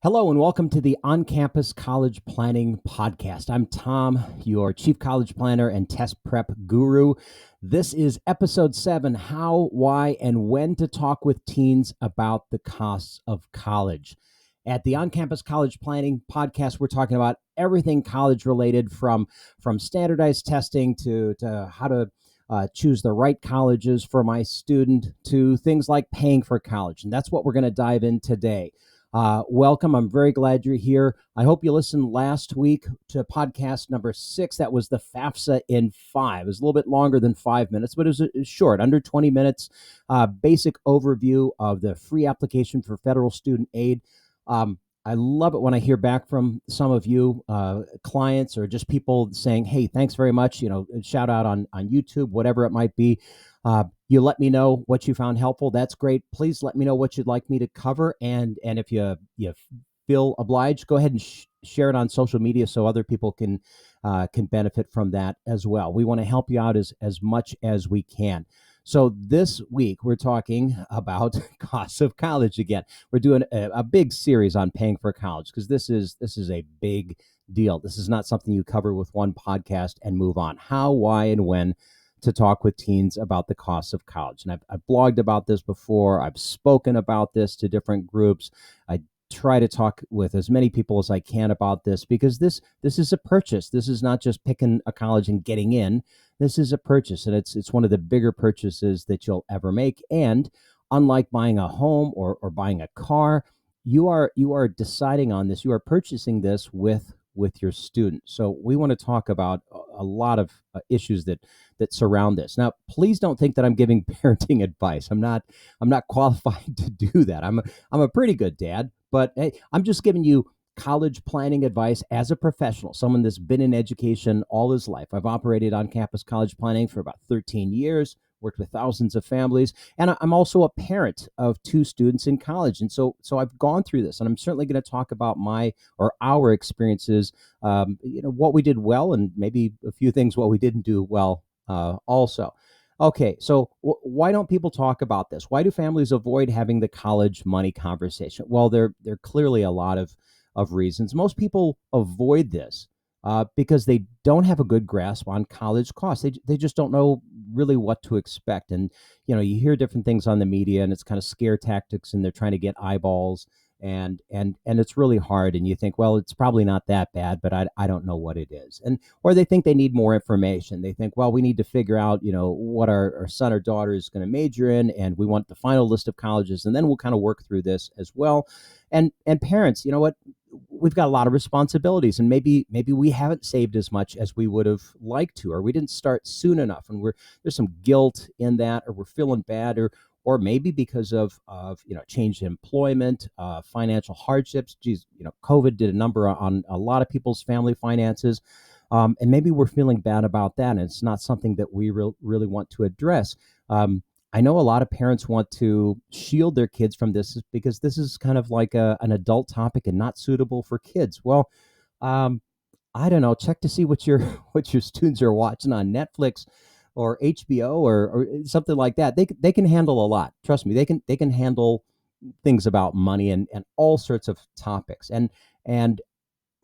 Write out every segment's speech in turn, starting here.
Hello and welcome to the OnCampus College Planning Podcast. I'm Tom, your Chief College Planner and Test Prep Guru. This is episode 7, How, Why, and When to Talk with Teens About the Costs of College. At the OnCampus College Planning Podcast, we're talking about everything college related from standardized testing to how to choose the right colleges for my student to things like paying for college. And that's what we're going to dive in today. Welcome. I'm very glad you're here. I hope you listened last week to podcast number 6. That was the FAFSA in 5. It was a little bit longer than 5 minutes, but it was short, under 20 minutes. Basic overview of the free application for federal student aid. I love it when I hear back from some of you clients or just people saying, hey, thanks very much. Shout out on YouTube, whatever it might be. You let me know what you found helpful. That's great. Please let me know what you'd like me to cover. And if you feel obliged, go ahead and share it on social media so other people can benefit from that as well. We want to help you out as much as we can. So this week, we're talking about costs of college again. We're doing a big series on paying for college because this is a big deal. This is not something you cover with one podcast and move on. How, why, and when to talk with teens about the costs of college. And I've blogged about this before. I've spoken about this to different groups. I try to talk with as many people as I can about this because this is a purchase. This is not just picking a college and getting in. This is a purchase, and it's one of the bigger purchases that you'll ever make. And unlike buying a home or buying a car, you are deciding on this. You are purchasing this with your student. So we want to talk about a lot of issues that surround this. Now, please don't think that I'm giving parenting advice. I'm not qualified to do that. I'm a pretty good dad, but hey, I'm just giving you college planning advice as a professional, someone that's been in education all his life. I've operated on campus college planning for about 13 years, worked with thousands of families, and I'm also a parent of 2 students in college. And so I've gone through this, and I'm certainly going to talk about our experiences, what we did well, and maybe a few things what we didn't do well also. Okay, so why don't people talk about this? Why do families avoid having the college money conversation? Well, there are clearly a lot of reasons. Most people avoid this because they don't have a good grasp on college costs. They just don't know really what to expect. And, you hear different things on the media and it's kind of scare tactics and they're trying to get eyeballs and it's really hard. And you think, well, it's probably not that bad, but I don't know what it is. Or they think they need more information. They think, well, we need to figure out, what our son or daughter is going to major in. And we want the final list of colleges. And then we'll kind of work through this as well. And parents, you know what? We've got a lot of responsibilities, and maybe we haven't saved as much as we would have liked to, or we didn't start soon enough, and there's some guilt in that, or we're feeling bad, or maybe because of changed employment, financial hardships. COVID did a number on a lot of people's family finances, and maybe we're feeling bad about that, and it's not something that we really want to address. I know a lot of parents want to shield their kids from this because this is kind of like an adult topic and not suitable for kids. Well, I don't know. Check to see what your students are watching on Netflix or HBO or something like that. They can handle a lot. Trust me, they can handle things about money and all sorts of topics. And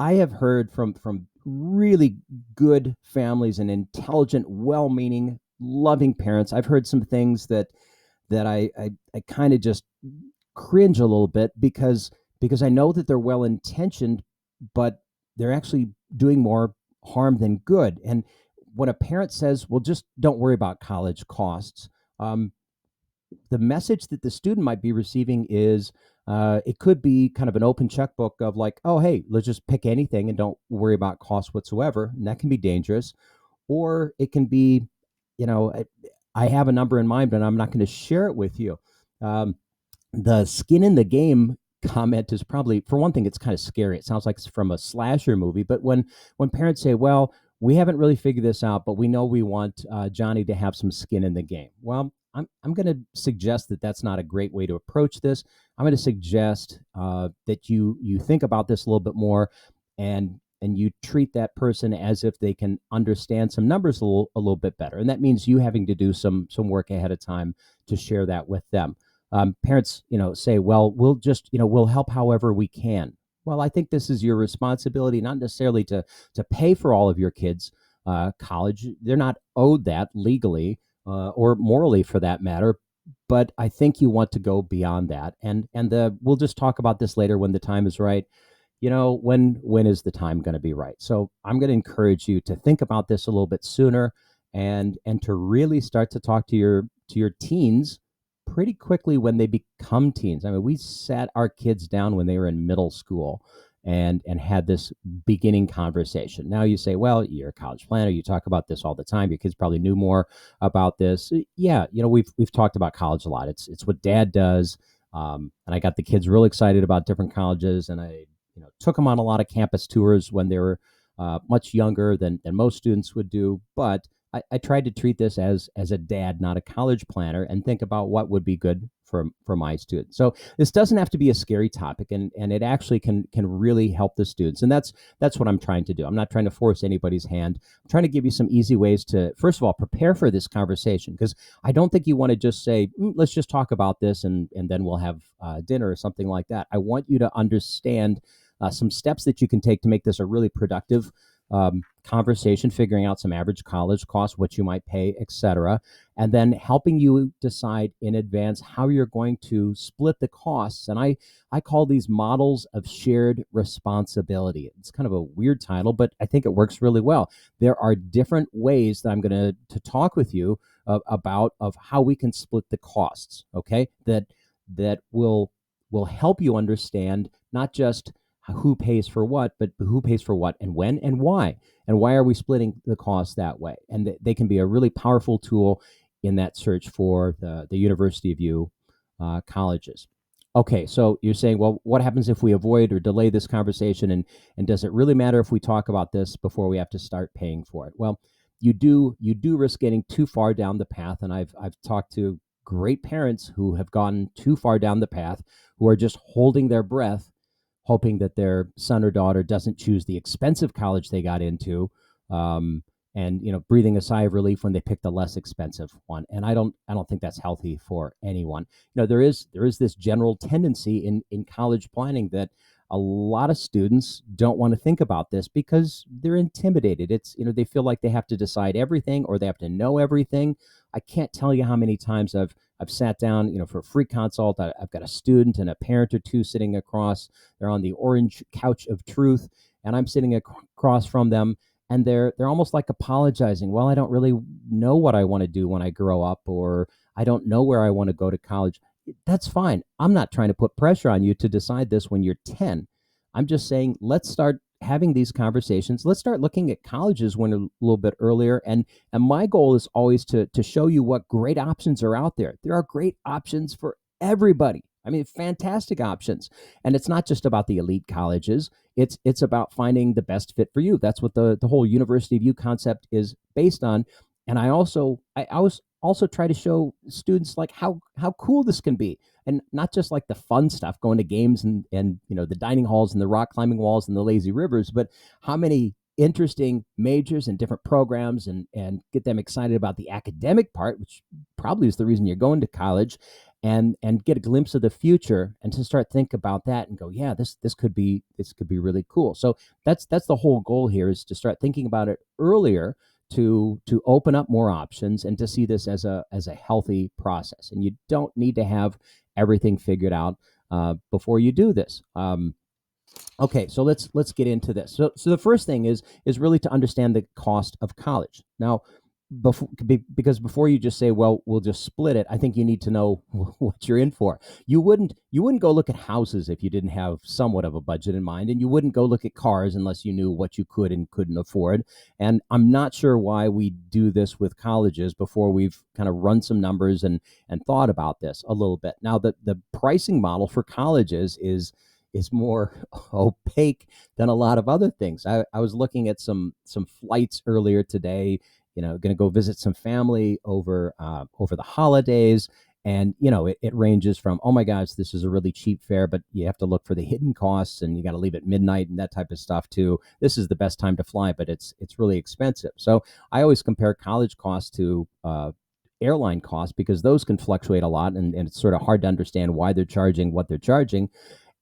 I have heard from really good families and intelligent, well-meaning, loving parents. I've heard some things that I kind of just cringe a little bit because I know that they're well intentioned, but they're actually doing more harm than good. And when a parent says, well, just don't worry about college costs, the message that the student might be receiving is it could be kind of an open checkbook of like, oh, hey, let's just pick anything and don't worry about costs whatsoever. And that can be dangerous. Or it can be, I have a number in mind, but I'm not going to share it with you. The skin in the game comment is probably, for one thing, it's kind of scary. It sounds like it's from a slasher movie. But when parents say, well, we haven't really figured this out, but we know we want Johnny to have some skin in the game. Well, I'm going to suggest that that's not a great way to approach this. I'm going to suggest that you think about this a little bit more and you treat that person as if they can understand some numbers a little bit better. And that means you having to do some work ahead of time to share that with them. Parents, say, well, we'll just, we'll help however we can. Well, I think this is your responsibility, not necessarily to pay for all of your kids' college. They're not owed that legally or morally, for that matter. But I think you want to go beyond that, and the we'll just talk about this later when the time is right. When is the time going to be right? So I'm going to encourage you to think about this a little bit sooner, and to really start to talk to your teens pretty quickly when they become teens. I mean, we sat our kids down when they were in middle school and had this beginning conversation. Now you say, well, you're a college planner, you talk about this all the time. Your kids probably knew more about this. Yeah, we've talked about college a lot. It's what dad does. And I got the kids real excited about different colleges, and I took them on a lot of campus tours when they were much younger than most students would do. But I tried to treat this as a dad, not a college planner, and think about what would be good for my students. So this doesn't have to be a scary topic, and it actually can really help the students. And that's what I'm trying to do. I'm not trying to force anybody's hand. I'm trying to give you some easy ways to, first of all, prepare for this conversation, because I don't think you want to just say, let's just talk about this and then we'll have dinner or something like that. I want you to understand some steps that you can take to make this a really productive conversation, figuring out some average college costs, what you might pay, etc., and then helping you decide in advance how you're going to split the costs. And I call these models of shared responsibility. It's kind of a weird title, but I think it works really well. There are different ways that I'm going to talk with you about of how we can split the costs. Okay, that will help you understand not just who pays for what, but who pays for what and when and why. And why are we splitting the cost that way? And they can be a really powerful tool in that search for the University of U colleges. Okay, so you're saying, well, what happens if we avoid or delay this conversation? And does it really matter if we talk about this before we have to start paying for it? Well, you do risk getting too far down the path. And I've talked to great parents who have gone too far down the path, who are just holding their breath, hoping that their son or daughter doesn't choose the expensive college they got into, and breathing a sigh of relief when they pick the less expensive one. And I don't think that's healthy for anyone. There is this general tendency in college planning that a lot of students don't want to think about this because they're intimidated. It's they feel like they have to decide everything or they have to know everything. I can't tell you how many times I've sat down, for a free consult. I've got a student and a parent or two sitting across. They're on the orange couch of truth, and I'm sitting across from them, and they're almost like apologizing. Well, I don't really know what I want to do when I grow up, or I don't know where I want to go to college. That's fine. I'm not trying to put pressure on you to decide this when you're 10. I'm just saying, let's start having these conversations. Let's start looking at colleges when a little bit earlier. And my goal is always to show you what great options are out there. There are great options for everybody. I mean, fantastic options. And it's not just about the elite colleges. It's about finding the best fit for you. That's what the whole University of You concept is based on. And I always also try to show students like how cool this can be, and not just like the fun stuff, going to games and the dining halls and the rock climbing walls and the lazy rivers, but how many interesting majors and different programs, and get them excited about the academic part, which probably is the reason you're going to college, and get a glimpse of the future, and to start think about that and go, yeah, this could be really cool. So that's the whole goal here, is to start thinking about it earlier, to open up more options and to see this as a healthy process. And you don't need to have everything figured out before you do this. Okay, so let's get into this. So the first thing is really to understand the cost of college. Now, because before you just say, well, we'll just split it, I think you need to know what you're in for. You wouldn't go look at houses if you didn't have somewhat of a budget in mind, and you wouldn't go look at cars unless you knew what you could and couldn't afford. And I'm not sure why we do this with colleges before we've kind of run some numbers and thought about this a little bit. Now, the pricing model for colleges is more opaque than a lot of other things. I was looking at some flights earlier today, going to go visit some family over the holidays. And, it ranges from, oh my gosh, this is a really cheap fare, but you have to look for the hidden costs and you got to leave at midnight and that type of stuff too. This is the best time to fly, but it's really expensive. So I always compare college costs to airline costs, because those can fluctuate a lot, and it's sort of hard to understand why they're charging what they're charging.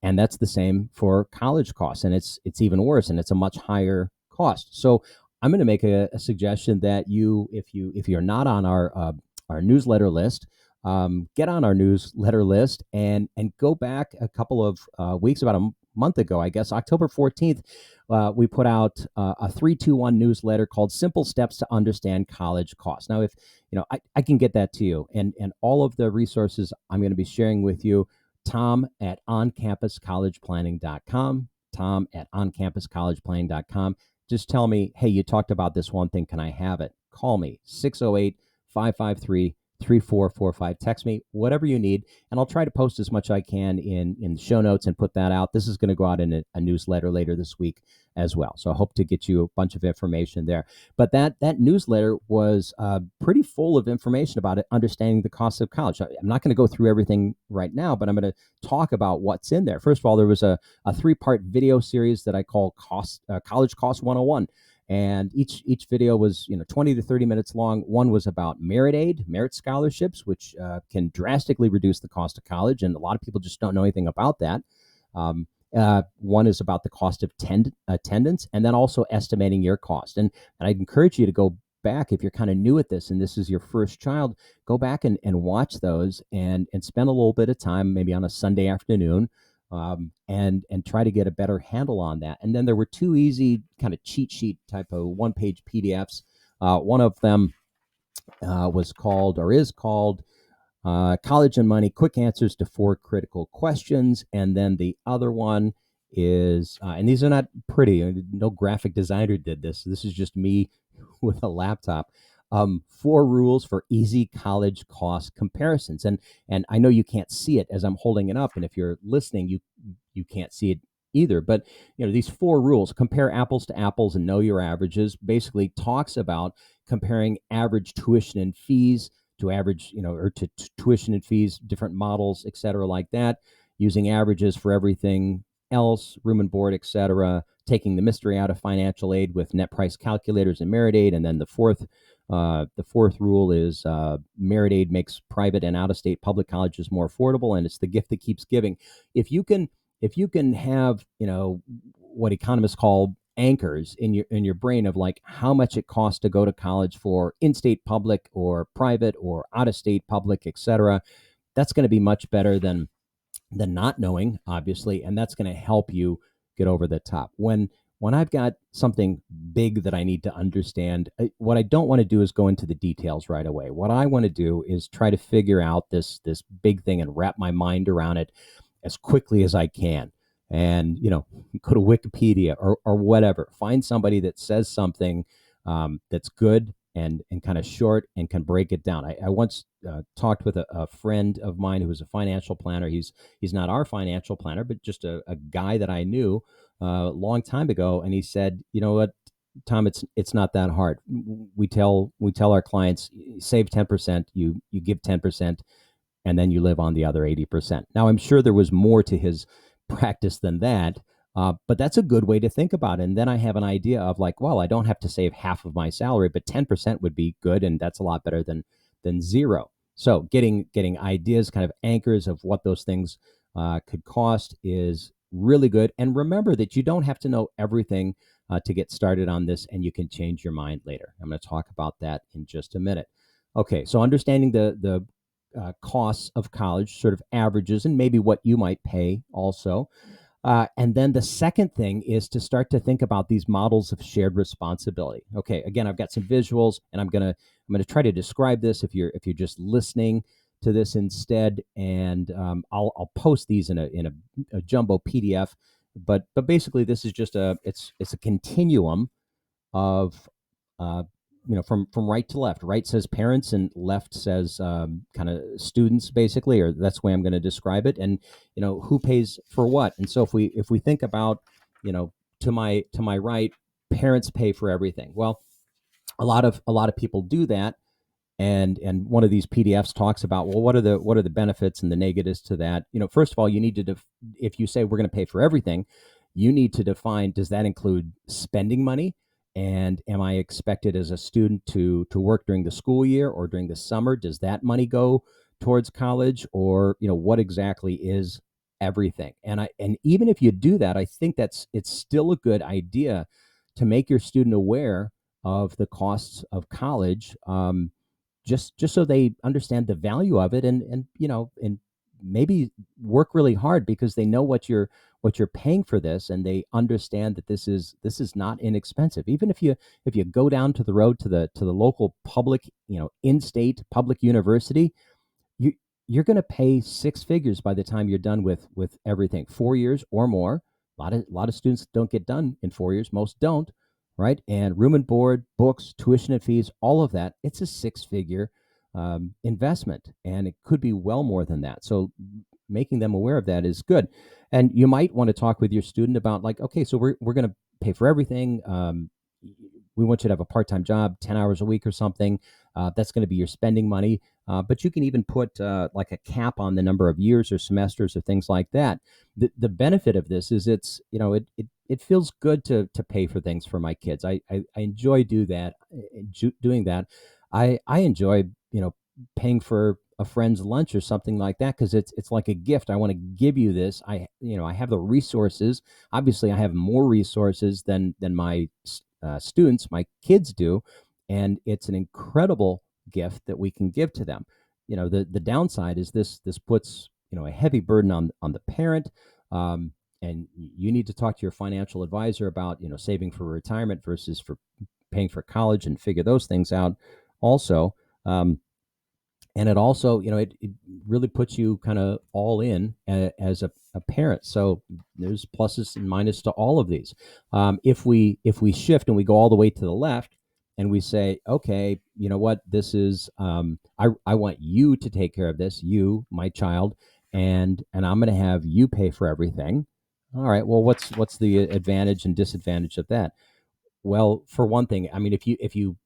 And that's the same for college costs, and it's even worse, and it's a much higher cost. So I'm going to make a suggestion that if you're not on our newsletter list, get on our newsletter list and go back a couple of weeks, about a month ago, I guess, October 14th. We put out a 321 newsletter called Simple Steps to Understand College Costs. Now, if I can get that to you, and all of the resources I'm going to be sharing with you, Tom at OnCampusCollegePlanning.com, Tom at OnCampusCollegePlanning.com. Just tell me, hey, you talked about this one thing. Can I have it? Call me, 608-553-3445. Text me, whatever you need, and I'll try to post as much I can in the show notes and put that out. This is going to go out in a newsletter later this week as well. So I hope to get you a bunch of information there. But that newsletter was pretty full of information about it, understanding the cost of college. I'm not going to go through everything right now, but I'm going to talk about what's in there. First of all, there was a 3-part video series that I call College Cost 101. And each video was 20 to 30 minutes long. One was about merit scholarships, which can drastically reduce the cost of college, and a lot of people just don't know anything about that. One is about the cost of attendance, and then also estimating your cost. And I'd encourage you to go back if you're kind of new at this and this is your first child. Go back and watch those and spend a little bit of time, maybe on a Sunday afternoon, and try to get a better handle on that. And then there were 2 easy kind of cheat sheet type of 1-page PDFs. One of them is called College and Money, Quick Answers to 4 Critical Questions. And then the other one is, and these are not pretty, no graphic designer did this. This is just me with a laptop. 4 rules for easy college cost comparisons. And I know you can't see it as I'm holding it up. And if you're listening, you can't see it either. But these 4 rules: compare apples to apples and know your averages, basically talks about comparing average tuition and fees to average, or to tuition and fees, different models, et cetera, like that, using averages for everything else, room and board, et cetera, taking the mystery out of financial aid with net price calculators and merit aid. And then the fourth rule is merit aid makes private and out-of-state public colleges more affordable, and it's the gift that keeps giving. If you can have what economists call anchors in your brain of like how much it costs to go to college for in-state public or private or out-of-state public, et cetera, that's going to be much better than not knowing, obviously, and that's going to help you get over the top. When I've got something big that I need to understand, what I don't want to do is go into the details right away. What I want to do is try to figure out this big thing and wrap my mind around it as quickly as I can. And, go to Wikipedia or whatever, find somebody that says something that's good and kind of short and can break it down. I once talked with a friend of mine who was a financial planner. He's not our financial planner, but just a guy that I knew a long time ago. And he said, you know what, Tom, it's not that hard. We tell our clients, save 10%, you give 10%, and then you live on the other 80%. Now, I'm sure there was more to his practice than that, but that's a good way to think about it. And then I have an idea of like, well, I don't have to save half of my salary, but 10% would be good, and that's a lot better than zero. So getting ideas, kind of anchors of what those things could cost is really good. And remember that you don't have to know everything to get started on this, and you can change your mind later. I'm going to talk about that in just a minute. Okay, so understanding the costs of college, sort of averages, and maybe what you might pay also. And then the second thing is to start to think about these models of shared responsibility. Okay, again, I've got some visuals, and I'm gonna try to describe this if you're just listening to this instead, and I'll post these in a jumbo PDF. But basically, this is just it's a continuum of from right to left. Right says parents, and left says kind of students, basically, or that's the way I'm going to describe it. And who pays for what. And so if we think about to my right, parents pay for everything. Well, a lot of people do that. And one of these PDFs talks about, well, what are the benefits and the negatives to that? First of all, you need to if you say we're going to pay for everything, you need to define, does that include spending money? And am I expected as a student to work during the school year or during the summer? Does that money go towards college? Or what exactly is everything. And even if you do that, I think it's still a good idea to make your student aware of the costs of college, just so they understand the value of it, and maybe work really hard because they know what you're paying for this, and they understand that this is not inexpensive. Even if you go down to the road to the local public, in-state public university, you you're going to pay six figures by the time you're done with everything. 4 years or more. A lot of students don't get done in 4 years. Most don't, right? And room and board, books, tuition and fees, all of that. It's a six-figure investment, and it could be well more than that. So making them aware of that is good. And you might want to talk with your student about, like, okay, so we're going to pay for everything. We want you to have a part-time job, 10 hours a week or something. That's going to be your spending money. But you can even put like a cap on the number of years or semesters or things like that. The benefit of this is it feels good to pay for things for my kids. I enjoy doing that. I enjoy paying for a friend's lunch or something like that, because it's like a gift. I want to give you this. I have the resources. Obviously, I have more resources than my students, my kids do, and it's an incredible gift that we can give to them. The downside is this puts a heavy burden on the parent, and you need to talk to your financial advisor about saving for retirement versus for paying for college, and figure those things out also. And it also, it really puts you kind of all in as a parent. So there's pluses and minuses to all of these. If we shift and we go all the way to the left, and we say, okay, you know what, this is, I want you to take care of this, you, my child, and I'm going to have you pay for everything. All right. Well, what's the advantage and disadvantage of that? Well, for one thing, I mean, if you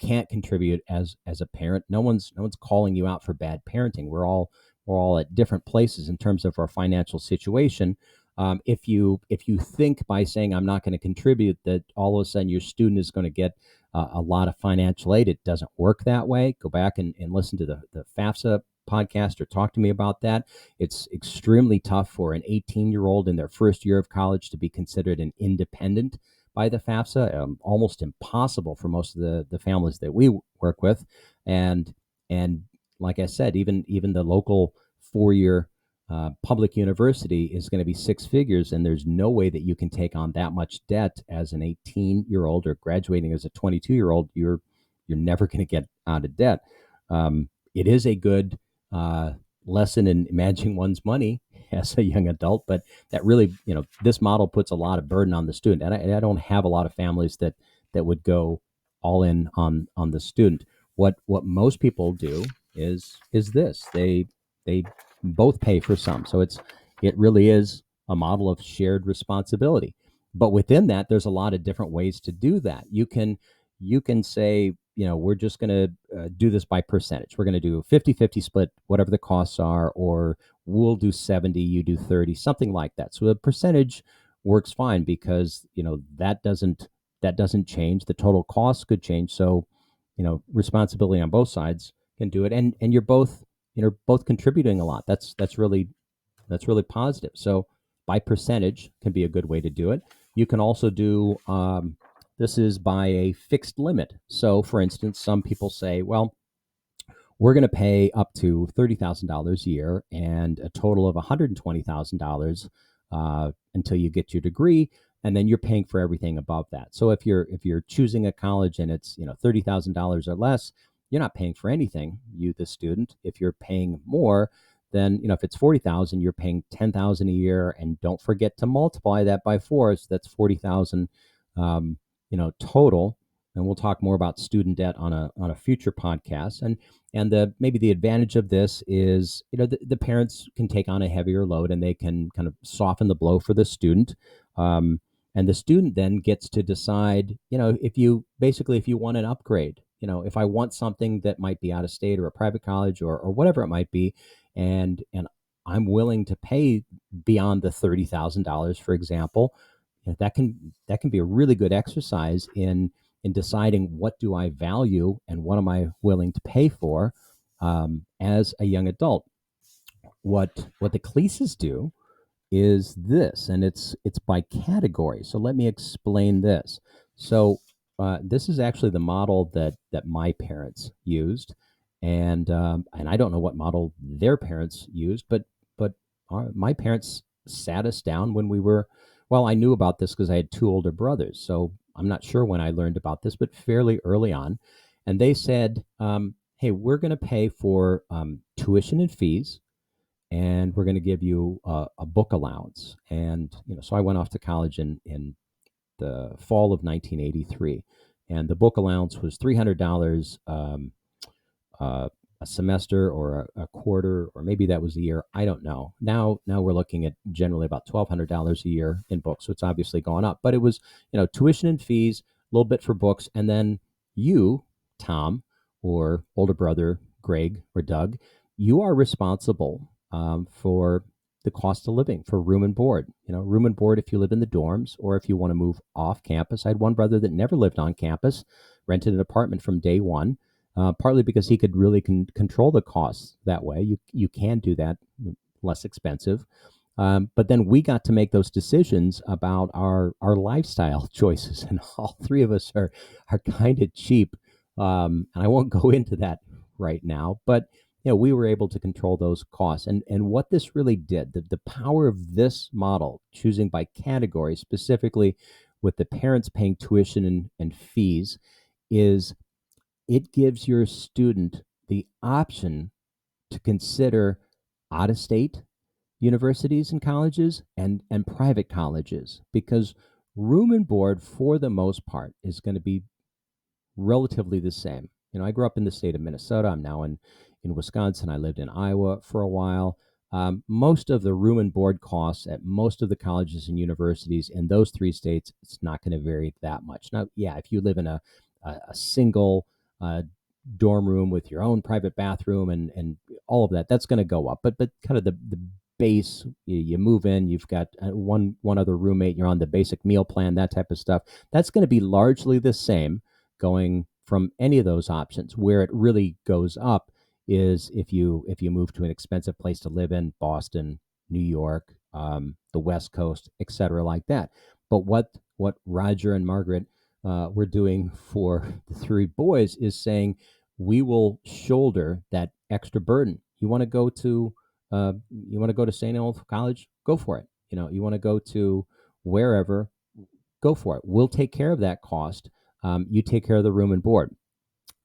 can't contribute as a parent, no one's calling you out for bad parenting. We're all at different places in terms of our financial situation. If you think by saying I'm not going to contribute that all of a sudden your student is going to get a lot of financial aid, it doesn't work that way. Go back and listen to the FAFSA podcast, or talk to me about that. It's extremely tough for an 18-year-old in their first year of college to be considered an independent by the FAFSA. Almost impossible for most of the families that we work with, and like I said, even the local 4-year public university is going to be six figures, and there's no way that you can take on that much debt as an 18-year-old, or graduating as a 22-year-old. You're never going to get out of debt. It is a good lesson in managing one's money as a young adult, but that really, this model puts a lot of burden on the student, and I don't have a lot of families that would go all in on the student. What most people do is this: they both pay for some, so it really is a model of shared responsibility. But within that, there's a lot of different ways to do that. You can say, we're just going to do this by percentage. We're going to do 50-50 split, whatever the costs are, or we'll do 70, you do 30, something like that. So the percentage works fine, because that doesn't change. The total cost could change. So responsibility on both sides can do it, and you're both contributing a lot. That's really positive. So by percentage can be a good way to do it. You can also do this is by a fixed limit. So, for instance, some people say, well, we're going to pay up to $30,000 a year and a total of $120,000 until you get your degree, and then you're paying for everything above that. So if you're choosing a college and it's $30,000 or less, you're not paying for anything, you the student. If you're paying more, then if it's 40,000, you're paying 10,000 a year, and don't forget to multiply that by 4. So that's 40,000, total. And we'll talk more about student debt on a future podcast. And maybe the advantage of this is, the parents can take on a heavier load, and they can kind of soften the blow for the student. And the student then gets to decide, if you want an upgrade, if I want something that might be out of state, or a private college, or whatever it might be, and I'm willing to pay beyond the $30,000, for example, that can be a really good exercise in deciding what do I value and what am I willing to pay for as a young adult. what the Leases do is this, and it's by category. So let me explain this. So this is actually the model that my parents used, and I don't know what model their parents used, but my parents sat us down when we were. Well, I knew about this because I had two older brothers, so I'm not sure when I learned about this, but fairly early on, and they said, "Hey, we're going to pay for tuition and fees, and we're going to give you a book allowance." And so I went off to college in the fall of 1983, and the book allowance was $300 uh, a semester, or a quarter, or maybe that was a year. I don't know. Now we're looking at generally about $1,200 a year in books, so it's obviously gone up. But it was tuition and fees, a little bit for books, and then you, Tom, or older brother Greg or Doug, you are responsible for the cost of living, for room and board. Room and board if you live in the dorms, or if you want to move off campus. I had one brother that never lived on campus, rented an apartment from day one, partly because he could really control the costs that way. You can do that, less expensive. But then we got to make those decisions about our lifestyle choices, and all three of us are kind of cheap. And I won't go into that right now, but we were able to control those costs. And what this really did, the power of this model, choosing by category, specifically with the parents paying tuition and fees, is it gives your student the option to consider out of state universities and colleges, and private colleges, because room and board for the most part is going to be relatively the same. I grew up in the state of Minnesota. I'm now in Wisconsin. I lived in Iowa for a while. Most of the room and board costs at most of the colleges and universities in those three states, it's not going to vary that much. Now, yeah, if you live in a single dorm room with your own private bathroom and all of that, that's going to go up. But kind of the base, you move in, you've got one other roommate, you're on the basic meal plan, that type of stuff. That's going to be largely the same going from any of those options. Where it really goes up is if you move to an expensive place to live in, Boston, New York, the West Coast, etc., like that. But what Roger and Margaret were doing for the three boys is saying, we will shoulder that extra burden. You want to go to St. Olaf College, go for it. You want to go to wherever, go for it. We'll take care of that cost. You take care of the room and board.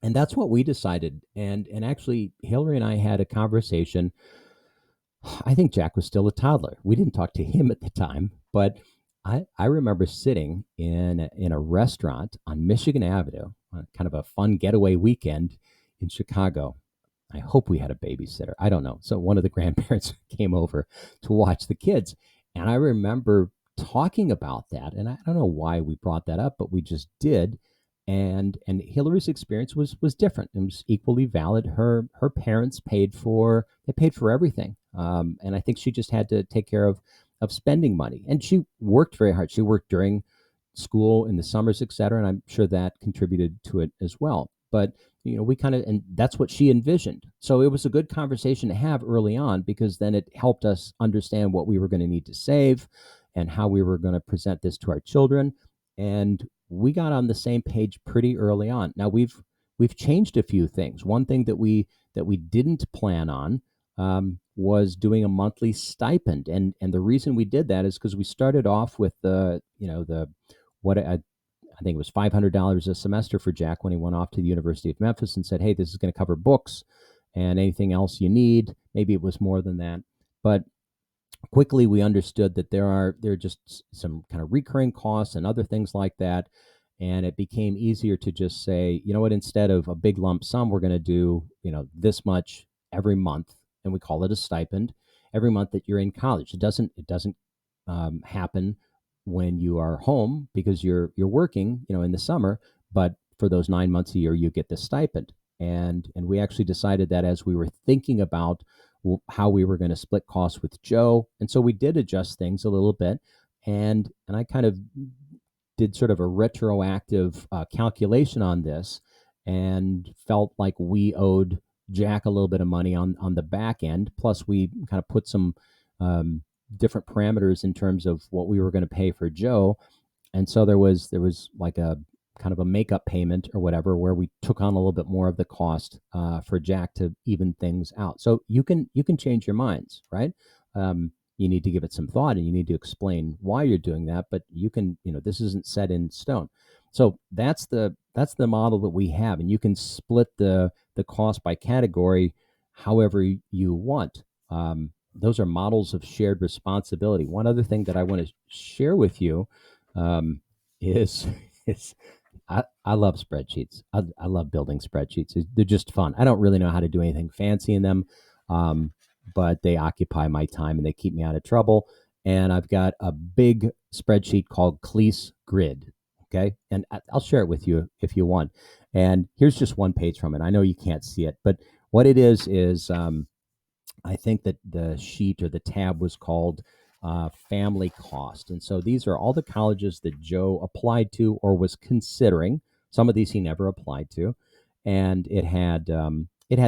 And that's what we decided. And actually, Hillary and I had a conversation. I think Jack was still a toddler. We didn't talk to him at the time, but I remember sitting in a restaurant on Michigan Avenue, kind of a fun getaway weekend in Chicago. I hope we had a babysitter. I don't know. So one of the grandparents came over to watch the kids. And I remember talking about that. And I don't know why we brought that up, but we just did. And Hillary's experience was different. It was equally valid. Her parents paid for everything. And I think she just had to take care of spending money. And she worked very hard. She worked during school in the summers, et cetera. And I'm sure that contributed to it as well. But we kind of, and that's what she envisioned. So it was a good conversation to have early on, because then it helped us understand what we were going to need to save and how we were going to present this to our children. And we got on the same page pretty early on. Now we've changed a few things. One thing that we didn't plan on was doing a monthly stipend, and the reason we did that is because we started off with the what I think it was $500 a semester for Jack when he went off to the University of Memphis and said, hey, this is going to cover books and anything else you need. Maybe it was more than that. But quickly we understood that there are just some kind of recurring costs and other things like that. And it became easier to just say, you know what, instead of a big lump sum, we're going to do, this much every month. And we call it a stipend every month that you're in college. It doesn't happen when you are home because you're working, in the summer, but for those 9 months a year, you get the stipend. And we actually decided that as we were thinking about how we were going to split costs with Joe. And so we did adjust things a little bit. And I kind of did sort of a retroactive calculation on this and felt like we owed Jack a little bit of money on the back end. Plus, we kind of put some different parameters in terms of what we were going to pay for Joe, and so there was like a kind of a makeup payment or whatever, where we took on a little bit more of the cost for Jack to even things out. So you can change your minds, right? You need to give it some thought, and you need to explain why you're doing that. But this isn't set in stone. So that's the model that we have, and you can split the cost by category however you want. Those are models of shared responsibility. One other thing that I want to share with you um, is is I love spreadsheets. I love building spreadsheets. They're just fun. I don't really know how to do anything fancy in them, um, but they occupy my time and they keep me out of trouble. And I've got a big spreadsheet called Cleese Grid. Okay. And I'll share it with you if you want. And here's just one page from it. I know you can't see it, but what it is I think that the sheet or the tab was called family cost. And so these are all the colleges that Joe applied to or was considering. Some of these he never applied to. And it had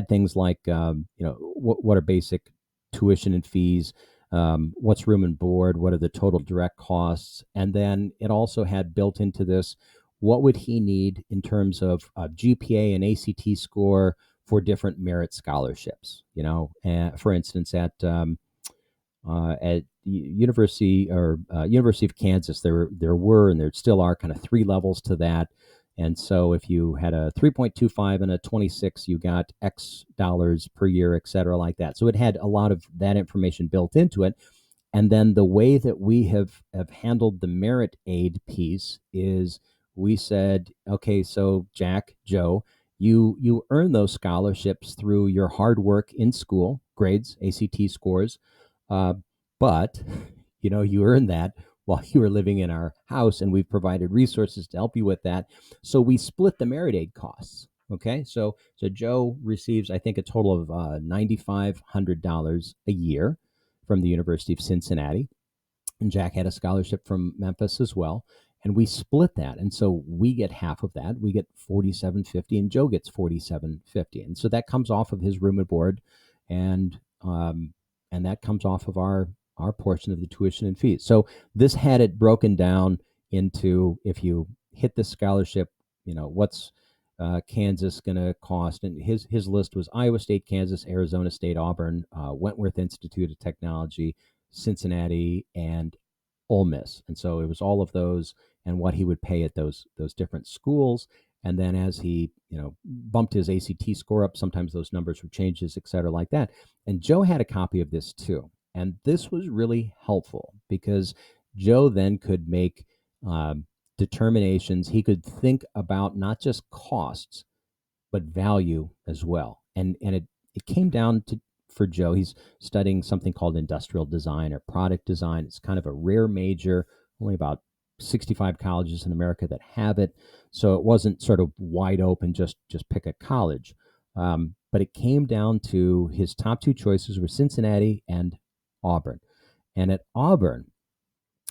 things like, what are basic tuition and fees, what's room and board, what are the total direct costs. And then it also had built into this, what would he need in terms of GPA and ACT score for different merit scholarships. For instance, at University of Kansas, there were and there still are kind of three levels to that. And so if you had a 3.25 and a 26, you got X dollars per year, et cetera, like that. So it had a lot of that information built into it. And then the way that we have handled the merit aid piece is we said, okay, so Jack, Joe, you earn those scholarships through your hard work in school, grades, ACT scores, uh, but you earn that while you were living in our house, and we've provided resources to help you with that. So we split the merit aid costs. Okay, so Joe receives, I think, a total of $9,500 a year from the University of Cincinnati, and Jack had a scholarship from Memphis as well. And we split that, and so we get half of that. We get $4,750, and Joe gets $4,750, and so that comes off of his room and board, and that comes off of our portion of the tuition and fees. So this had it broken down into, if you hit the scholarship, what's Kansas going to cost, and his list was Iowa State, Kansas, Arizona State, Auburn, Wentworth Institute of Technology, Cincinnati, and Ole Miss. And so it was all of those and what he would pay at those different schools. And then as he, bumped his ACT score up, sometimes those numbers would change, et cetera, like that. And Joe had a copy of this too. And this was really helpful because Joe then could make determinations. He could think about not just costs, but value as well. And it came down to, for Joe, he's studying something called industrial design or product design. It's kind of a rare major, only about 65 colleges in America that have it. So it wasn't sort of wide open, just pick a college. But it came down to his top two choices were Cincinnati and Auburn. And at Auburn,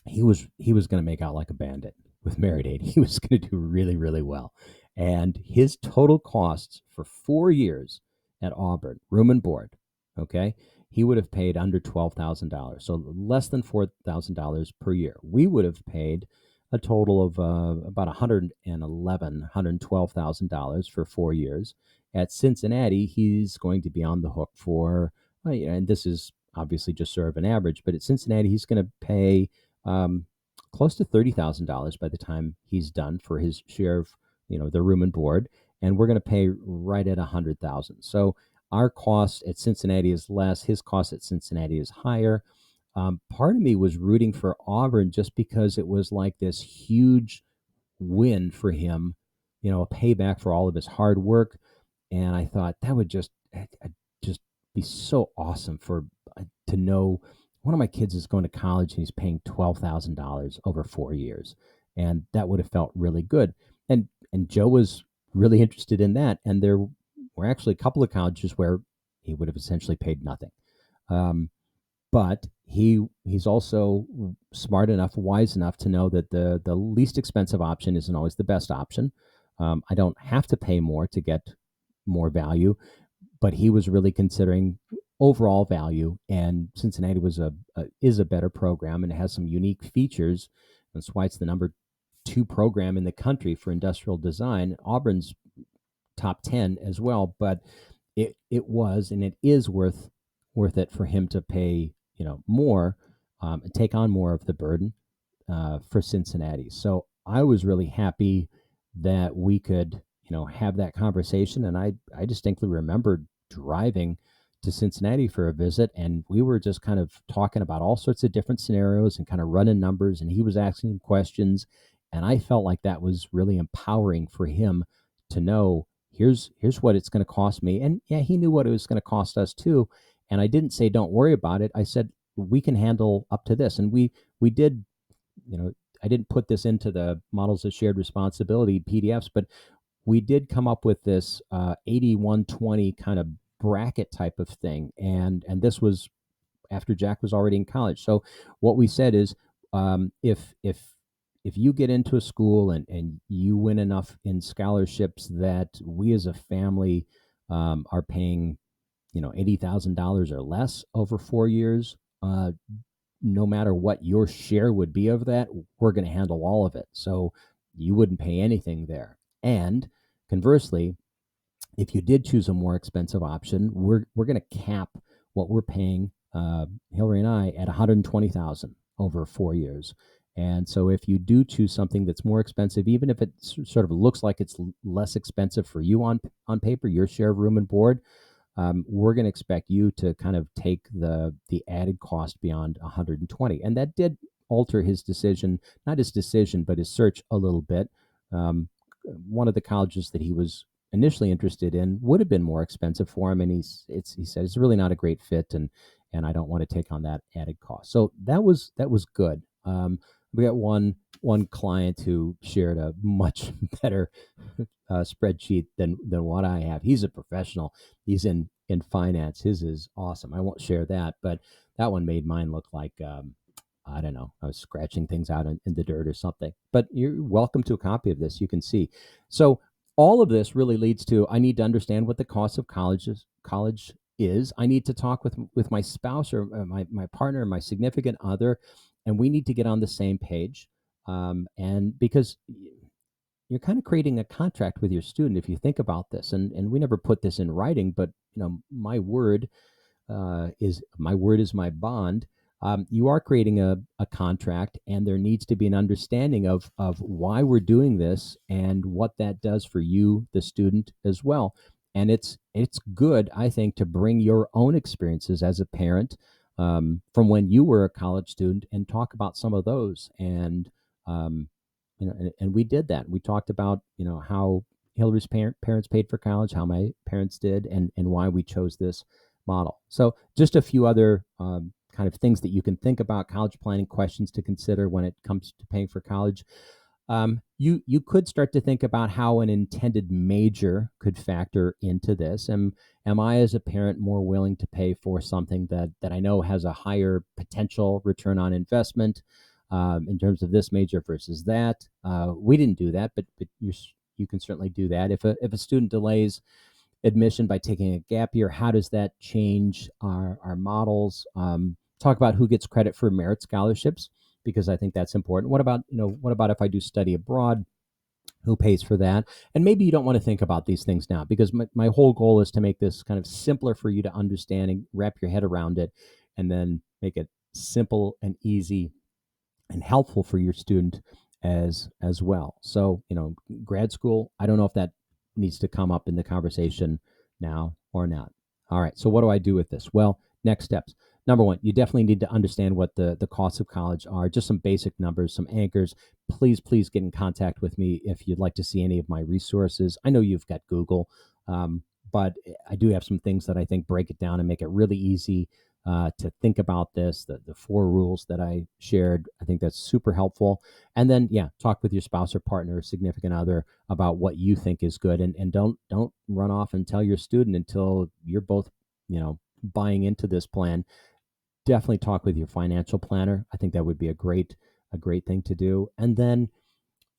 he was going to make out like a bandit with merit aid. He was going to do really, really well. And his total costs for 4 years at Auburn, room and board, okay, he would have paid under $12,000, so less than $4,000 per year. We would have paid a total of about $112,000 for 4 years. At Cincinnati, he's going to be on the hook for, and this is obviously just sort of an average, but at Cincinnati, he's going to pay close to $30,000 by the time he's done for his share of, the room and board, and we're going to pay right at $100,000. So our cost at Cincinnati is less. His cost at Cincinnati is higher. Part of me was rooting for Auburn just because it was like this huge win for him, a payback for all of his hard work. And I thought that would just be so awesome for to know one of my kids is going to college and he's paying $12,000 over 4 years, and that would have felt really good. And Joe was really interested in that, and there were actually a couple of colleges where he would have essentially paid nothing. But he's also smart enough, wise enough to know that the least expensive option isn't always the best option. I don't have to pay more to get more value, but he was really considering overall value. And Cincinnati is a better program and it has some unique features. That's why it's the number 2 program in the country for industrial design. Auburn's top 10 as well, but it was and it is worth it for him to pay more and take on more of the burden for Cincinnati. So I was really happy that we could have that conversation, and I distinctly remember driving to Cincinnati for a visit, and we were just kind of talking about all sorts of different scenarios and kind of running numbers, and he was asking questions, and I felt like that was really empowering for him to know here's what it's going to cost me. And yeah, he knew what it was going to cost us too. And I didn't say don't worry about it. I said we can handle up to this, and we did. I didn't put this into the models of shared responsibility PDFs, but we did come up with this 80-120 kind of bracket type of thing, and this was after Jack was already in college. So what we said is, if you get into a school and you win enough in scholarships that we as a family are paying $80,000 or less over 4 years, no matter what your share would be of that, we're going to handle all of it. So you wouldn't pay anything there. And conversely, if you did choose a more expensive option, we're going to cap what we're paying Hillary and I at $120,000 over 4 years. And so if you do choose something that's more expensive, even if it sort of looks like it's less expensive for you on paper, your share of room and board, we're going to expect you to kind of take the added cost beyond 120. And that did alter his decision, not his decision, but his search a little bit. One of the colleges that he was initially interested in would have been more expensive for him, and he said it's really not a great fit, and I don't want to take on that added cost. So that was good. We got one client who shared a much better spreadsheet than what I have. He's a professional. He's in finance. His is awesome. I won't share that, but that one made mine look like I don't know. I was scratching things out in the dirt or something. But you're welcome to a copy of this. You can see. So all of this really leads to I need to understand what the cost of college is. I need to talk with my spouse or my partner, my significant other, and we need to get on the same page. And because you're kind of creating a contract with your student if you think about this, and we never put this in writing, but my word is my bond. You are creating a contract, and there needs to be an understanding of why we're doing this and what that does for you, the student, as well. And it's good, I think, to bring your own experiences as a parent from when you were a college student and talk about some of those. And and we did that. We talked about how Hillary's parents paid for college, how my parents did, and why we chose this model. So just a few other kind of things that you can think about, college planning questions to consider when it comes to paying for college. You could start to think about how an intended major could factor into this. Am I, as a parent, more willing to pay for something that I know has a higher potential return on investment in terms of this major versus that? We didn't do that, but you can certainly do that. If a student delays admission by taking a gap year, how does that change our models? Talk about who gets credit for merit scholarships, because I think that's important. What about if I do study abroad? Who pays for that? And maybe you don't want to think about these things now, because my whole goal is to make this kind of simpler for you to understand and wrap your head around it, and then make it simple and easy and helpful for your student as well. So, grad school, I don't know if that needs to come up in the conversation now or not. All right. So what do I do with this? Well, next steps. Number one, you definitely need to understand what the costs of college are, just some basic numbers, some anchors. Please get in contact with me if you'd like to see any of my resources. I know you've got Google, but I do have some things that I think break it down and make it really easy to think about this. The 4 rules that I shared, I think that's super helpful. And then, talk with your spouse or partner or significant other about what you think is good, and don't run off and tell your student until you're both, buying into this plan. Definitely talk with your financial planner. I think that would be a great thing to do. And then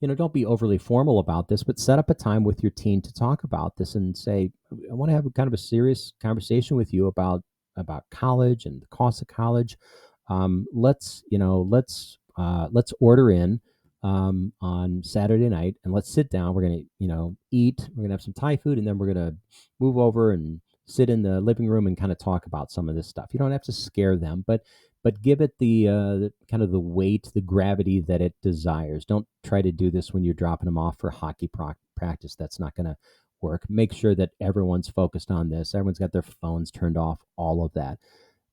don't be overly formal about this, but set up a time with your teen to talk about this and say, I want to have a kind of a serious conversation with you about college and the cost of college. Let's order in on Saturday night, and let's sit down. We're gonna eat. We're gonna have some Thai food, and then we're gonna move over and sit in the living room and kind of talk about some of this stuff. You don't have to scare them, but give it the kind of the weight, the gravity that it desires. Don't try to do this when you're dropping them off for hockey practice. That's not going to work. Make sure that everyone's focused on this. Everyone's got their phones turned off, all of that.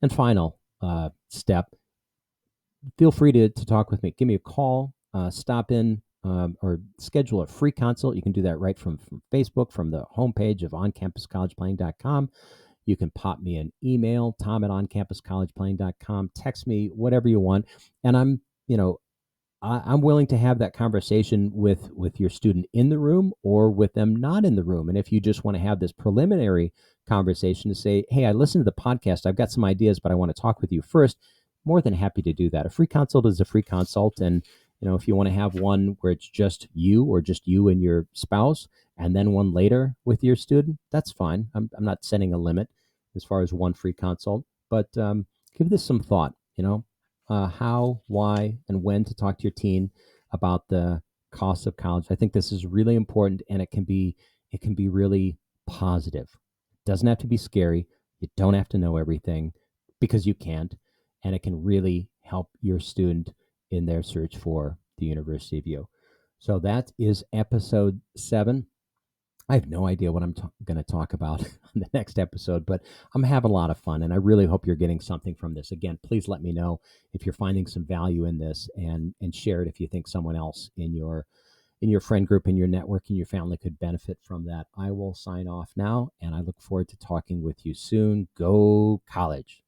And final step, feel free to talk with me. Give me a call, stop in, or schedule a free consult. You can do that right from Facebook, from the homepage of OnCampusCollegePlanning.com. You can pop me an email, tom@oncampuscollegeplanning.com, text me, whatever you want. And I'm willing to have that conversation with your student in the room or with them not in the room. And if you just want to have this preliminary conversation to say, hey, I listened to the podcast, I've got some ideas, but I want to talk with you first, more than happy to do that. A free consult is a free consult. And if you want to have one where it's just you or just you and your spouse, and then one later with your student, that's fine. I'm not setting a limit as far as one free consult, but give this some thought, how, why, and when to talk to your teen about the cost of college. I think this is really important, and it can be really positive. It doesn't have to be scary. You don't have to know everything, because you can't, and it can really help your student in their search for the University of U. So that is episode 7. I have no idea what I'm going to talk about on the next episode, but I'm having a lot of fun, and I really hope you're getting something from this. Again, please let me know if you're finding some value in this, and share it if you think someone else in your friend group, in your network, in your family could benefit from that. I will sign off now, and I look forward to talking with you soon. Go College.